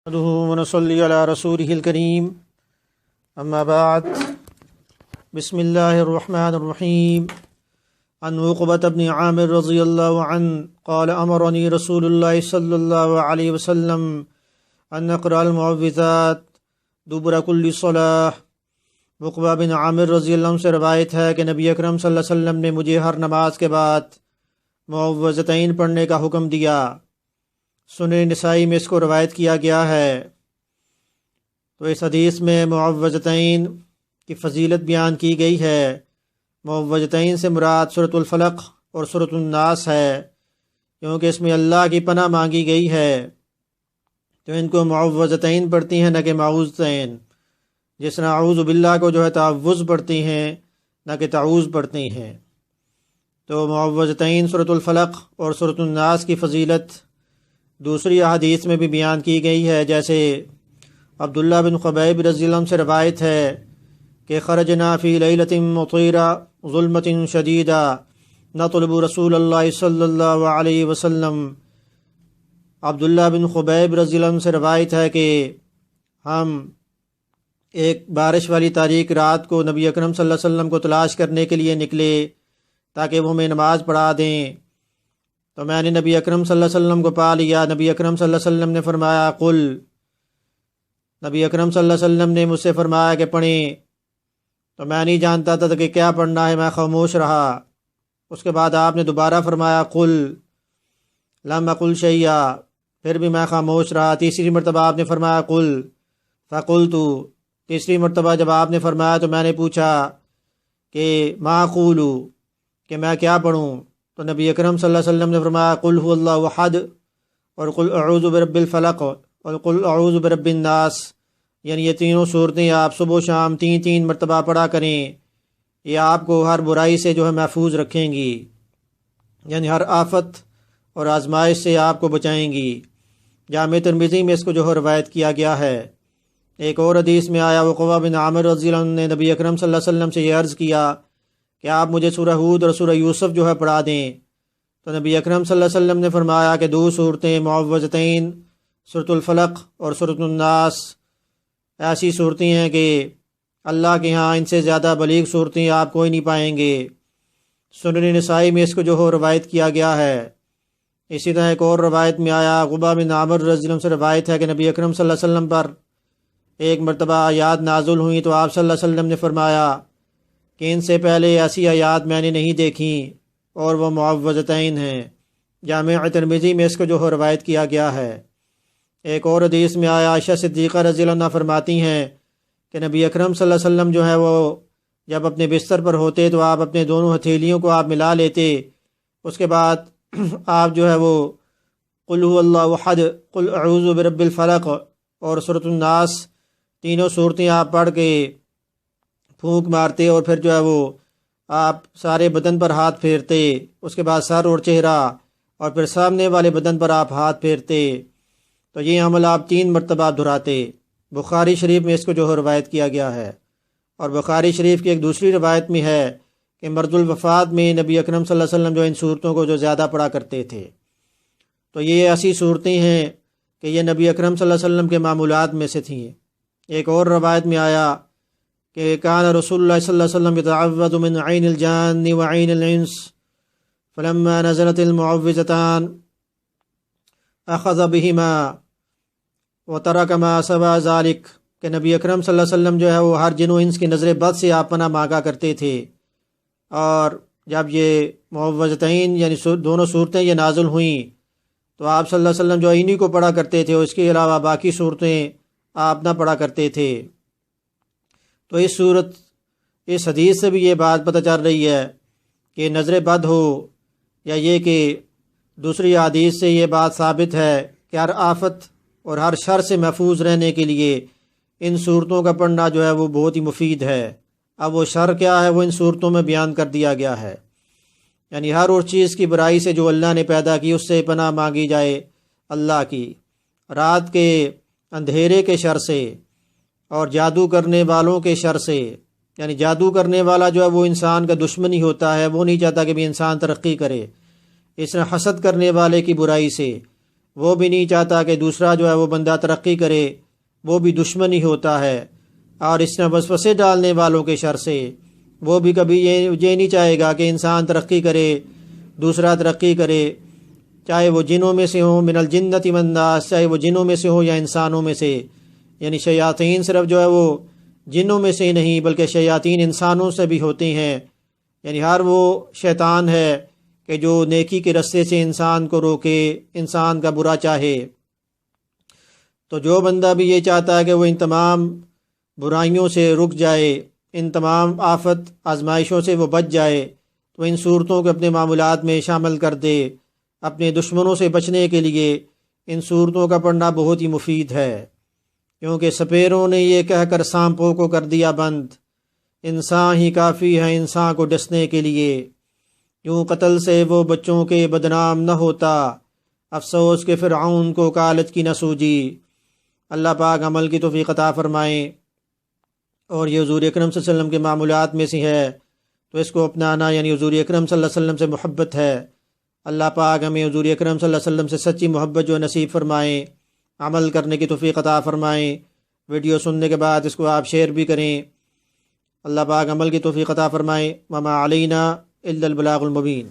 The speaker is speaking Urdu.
نحمده ونصلي على رسوله الكريم أما بعد بسم الله الرحمن الرحيم عن عقبة بن عامر رضي الله عنه قال أمرني رسول الله صلى الله عليه وسلم أن أقرأ المعوذات دبر كل صلاة۔ عقبہ بن عامر رضی اللہ عنہ سے روایت ہے کہ نبی اکرم صلی اللہ علیہ وسلم نے مجھے ہر نماز کے بعد معوذتین پڑھنے کا حکم دیا۔ سنن نسائی میں اس کو روایت کیا گیا ہے۔ تو اس حدیث میں معوذتین کی فضیلت بیان کی گئی ہے۔ معوذتین سے مراد سورۃ الفلق اور سورۃ الناس ہے، کیونکہ اس میں اللہ کی پناہ مانگی گئی ہے، تو ان کو معوذتین پڑھتی ہیں نہ کہ معوذتین، جس طرح اعوذ باللہ کو تعوذ پڑھتی ہیں نہ کہ تعوذ پڑھتی ہیں۔ تو معوذتین سورۃ الفلق اور سورۃ الناس کی فضیلت دوسری احادیث میں بھی بیان کی گئی ہے، جیسے عبداللہ بن خبیب رضی اللہ عنہ سے روایت ہے کہ خرجنا فی لیلۃ مطیرہ ظلمۃ شدیدہ نطلب رسول اللہ صلی اللہ علیہ وسلم۔ عبداللہ بن خبیب رضی اللہ عنہ سے روایت ہے کہ ہم ایک بارش والی تاریک رات کو نبی اکرم صلی اللہ علیہ وسلم کو تلاش کرنے کے لیے نکلے تاکہ وہ ہمیں نماز پڑھا دیں، تو میں نے نبی اکرم صلی اللہ علیہ وسلم کو پا لیا۔ نبی اکرم صلی اللہ علیہ وسلم نے فرمایا قل، نبی اکرم صلی اللہ علیہ وسلم نے مجھ سے فرمایا کہ پڑھیں، تو میں نہیں جانتا تھا کہ کیا پڑھنا ہے، میں خاموش رہا۔ اس کے بعد آپ نے دوبارہ فرمایا قل لم اقل شیئا، پھر بھی میں خاموش رہا۔ تیسری مرتبہ آپ نے فرمایا قل فقلت، تیسری مرتبہ جب آپ نے فرمایا تو میں نے پوچھا کہ ما اقول، کہ میں کیا پڑھوں؟ تو نبی اکرم صلی اللہ علیہ وسلم نے فرمایا قل هو اللہ احد اور قل اعوذ برب الفلق اور قل اعوذ برب الناس، یعنی یہ تینوں صورتیں آپ صبح و شام تین مرتبہ پڑھا کریں، یہ آپ کو ہر برائی سے محفوظ رکھیں گی، یعنی ہر آفت اور آزمائش سے آپ کو بچائیں گی۔ جامع ترمذی میں اس کو روایت کیا گیا ہے۔ ایک اور حدیث میں آیا عقبہ بن عامر رضی اللہ عنہ نے نبی اکرم صلی اللہ علیہ وسلم سے یہ عرض کیا کہ آپ مجھے سورہ ہود اور سورہ یوسف پڑھا دیں، تو نبی اکرم صلی اللہ علیہ وسلم نے فرمایا کہ دو صورتیں معوذتین سورۃ الفلق اور سورۃ الناس ایسی صورتیں ہیں کہ اللہ کے ہاں ان سے زیادہ بلیغ صورتیں آپ کوئی نہیں پائیں گے۔ سنن نسائی میں اس کو روایت کیا گیا ہے۔ اسی طرح ایک اور روایت میں آیا عقبہ بن عامر رضی اللہ عنہ سے روایت ہے کہ نبی اکرم صلی اللہ علیہ وسلم پر ایک مرتبہ آیات نازل ہوئیں تو آپ صلی اللہ علیہ وسلم نے فرمایا کہ ان سے پہلے ایسی آیات میں نے نہیں دیکھیں اور وہ معوذتین ہیں۔ جامع ترمذی میں اس کو روایت کیا گیا ہے۔ ایک اور حدیث میں آیا عائشہ صدیقہ رضی اللہ عنہ فرماتی ہیں کہ نبی اکرم صلی اللہ علیہ وسلم وہ جب اپنے بستر پر ہوتے تو آپ اپنے دونوں ہتھیلیوں کو آپ ملا لیتے، اس کے بعد آپ وہ قل هو اللہ احد قل اعوذ برب الفلق اور سورۃ الناس تینوں صورتیں آپ پڑھ کے پھونک مارتے، اور پھر وہ آپ سارے بدن پر ہاتھ پھیرتے، اس کے بعد سر اور چہرہ، اور پھر سامنے والے بدن پر آپ ہاتھ پھیرتے، تو یہ عمل آپ 3 مرتبہ دہراتے۔ بخاری شریف میں اس کو روایت کیا گیا ہے۔ اور بخاری شریف کی ایک دوسری روایت میں ہے کہ مرض الوفات میں نبی اکرم صلی اللہ علیہ وسلم ان صورتوں کو زیادہ پڑھا کرتے تھے۔ تو یہ ایسی صورتیں ہیں کہ یہ نبی اکرم صلی اللہ علیہ وسلم کے معمولات میں سے تھیں۔ ایک اور روایت میں آیا کہ کان رسول اللہ صلی اللہ علیہ وسلم یتعوذ من عین الجان وعین الانس فلما نزلت المعوذتان اخذ بہما وترک ما سوا ذلک، کہ نبی اکرم صلی اللہ علیہ وسلم وہ ہر جن و انس کی نظر بد سے آپ پناہ مانگا کرتے تھے، اور جب یہ معوذتین یعنی دونوں صورتیں یہ نازل ہوئیں تو آپ صلی اللہ علیہ وسلم انہی کو پڑھا کرتے تھے، اس کے علاوہ باقی صورتیں آپ نہ پڑھا کرتے تھے۔ تو اس حدیث سے بھی یہ بات پتہ چل رہی ہے کہ نظر بد ہو یا یہ کہ دوسری حدیث سے یہ بات ثابت ہے کہ ہر آفت اور ہر شر سے محفوظ رہنے کے لیے ان صورتوں کا پڑھنا وہ بہت ہی مفید ہے۔ اب وہ شر کیا ہے وہ ان صورتوں میں بیان کر دیا گیا ہے، یعنی ہر اور چیز کی برائی سے جو اللہ نے پیدا کی اس سے پناہ مانگی جائے اللہ کی، رات کے اندھیرے کے شر سے اور جادو کرنے والوں کے شر سے، یعنی جادو کرنے والا وہ انسان کا دشمن ہی ہوتا ہے، وہ نہیں چاہتا کہ بھی انسان ترقی کرے۔ اس طرح حسد کرنے والے کی برائی سے، وہ بھی نہیں چاہتا کہ دوسرا جو ہے وہ بندہ ترقی کرے، وہ بھی دشمن ہی ہوتا ہے۔ اور اس طرح وسوسے ڈالنے والوں کے شر سے وہ بھی کبھی یہ نہیں چاہے گا کہ انسان ترقی کرے، دوسرا ترقی کرے، چاہے وہ جنوں میں سے ہوں، من الجنۃ والناس، چاہے وہ جنوں میں سے ہوں یا انسانوں میں سے۔ یعنی شیاطین صرف جو ہے وہ جنوں میں سے ہی نہیں بلکہ شیاطین انسانوں سے بھی ہوتے ہیں۔ یعنی ہر وہ شیطان ہے کہ جو نیکی کے رستے سے انسان کو روکے، انسان کا برا چاہے۔ تو جو بندہ بھی یہ چاہتا ہے کہ وہ ان تمام برائیوں سے رک جائے، ان تمام آفت آزمائشوں سے وہ بچ جائے، تو ان صورتوں کو اپنے معمولات میں شامل کر دے۔ اپنے دشمنوں سے بچنے کے لیے ان صورتوں کا پڑھنا بہت ہی مفید ہے، کیونکہ سپیروں نے یہ کہہ کر سانپوں کو کر دیا بند، انسان ہی کافی ہے انسان کو ڈسنے کے لیے، یوں قتل سے وہ بچوں کے بدنام نہ ہوتا، افسوس کہ فرعون کو کالج کی نہ سوجی۔ اللہ پاک عمل کی توفیق عطا فرمائیں، اور یہ حضور اکرم صلی اللہ علیہ وسلم کے معمولات میں سے ہے تو اس کو اپنانا، یعنی حضور اکرم صلی اللہ علیہ وسلم سے محبت ہے۔ اللہ پاک ہمیں حضور اکرم صلی اللہ علیہ وسلم سے سچی محبت جو نصیب فرمائیں، عمل کرنے کی توفیق عطا فرمائیں۔ ویڈیو سننے کے بعد اس کو آپ شیئر بھی کریں۔ اللہ پاک عمل کی توفیق عطا فرمائیں۔ وما علینا الا البلاغ المبین۔